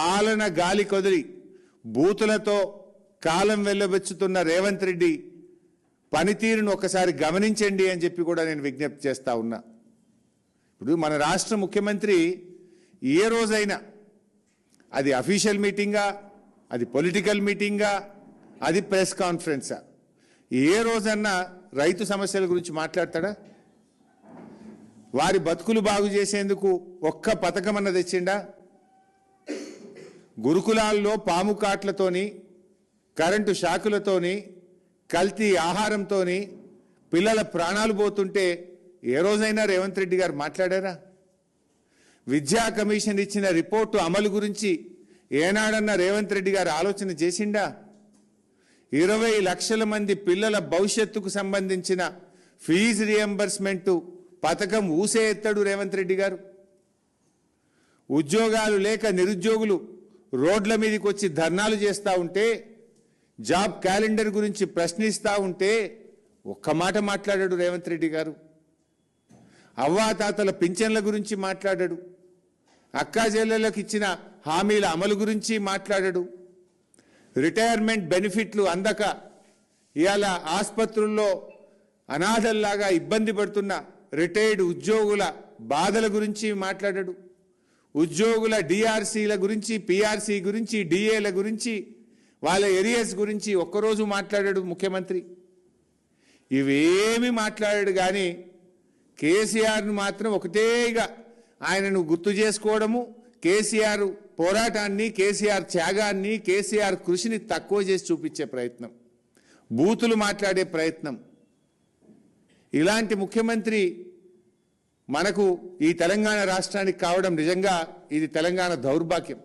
పాలన గాలి కొదిలి బూతులతో కాలం వెల్లబెచ్చుతున్న రేవంత్ రెడ్డి పనితీరును ఒకసారి గమనించండి అని చెప్పి కూడా నేను విజ్ఞప్తి చేస్తా ఉన్నా. ఇప్పుడు మన రాష్ట్ర ముఖ్యమంత్రి ఏ రోజైనా అది అఫీషియల్ మీటింగా, అది పొలిటికల్ మీటింగా, అది ప్రెస్ కాన్ఫరెన్సా, ఏ రోజన్నా రైతు సమస్యల గురించి మాట్లాడతాడా? వారి బతుకులు బాగు చేసేందుకు ఒక్క పథకం అన్న తెచ్చిండా? గురుకులాల్లో పాము కాట్లతోని, కరెంటు షాకులతోని, కల్తీ ఆహారంతోని పిల్లల ప్రాణాలు పోతుంటే ఏ రోజైనా రేవంత్ రెడ్డి గారు మాట్లాడారా? విద్యా కమిషన్ ఇచ్చిన రిపోర్టు అమలు గురించి ఏనాడన్నా రేవంత్ రెడ్డి గారు ఆలోచన చేసిండా? 20 లక్షల మంది పిల్లల భవిష్యత్తుకు సంబంధించిన ఫీజు రియంబర్స్మెంట్ పథకం ఊసే ఎత్తాడు రేవంత్ రెడ్డి గారు. ఉద్యోగాలు లేక నిరుద్యోగులు రోడ్ల మీదకి వచ్చి ధర్నాలు చేస్తూ ఉంటే, జాబ్ క్యాలెండర్ గురించి ప్రశ్నిస్తూ ఉంటే ఒక్క మాట మాట్లాడాడు రేవంత్ రెడ్డి గారు. అవ్వాతాతల పింఛన్ల గురించి మాట్లాడాడు. అక్కా చెల్లెళ్ళకి ఇచ్చిన హామీల అమలు గురించి మాట్లాడాడు. రిటైర్మెంట్ బెనిఫిట్లు అందక ఇవాళ ఆసుపత్రుల్లో అనాథల్లాగా ఇబ్బంది పడుతున్న రిటైర్డ్ ఉద్యోగుల బాధల గురించి మాట్లాడాడు. ఉద్యోగుల డిఆర్సీల గురించి, పిఆర్సీ గురించి, డిఏల గురించి, వాళ్ళ ఏరియాస్ గురించి ఒక్కరోజు మాట్లాడాడు ముఖ్యమంత్రి. ఇవేమి మాట్లాడాడు కానీ కేసీఆర్ను మాత్రం ఒకటేగా ఆయనను గుర్తు చేసుకోవడము, కేసీఆర్ పోరాటాన్ని, కేసీఆర్ త్యాగాన్ని, కేసీఆర్ కృషిని తక్కువ చేసి చూపించే ప్రయత్నం, బూతులు మాట్లాడే ప్రయత్నం. ఇలాంటి ముఖ్యమంత్రి మనకు ఈ తెలంగాణ రాష్ట్రానికి కావడం నిజంగా ఇది తెలంగాణ దౌర్భాగ్యం.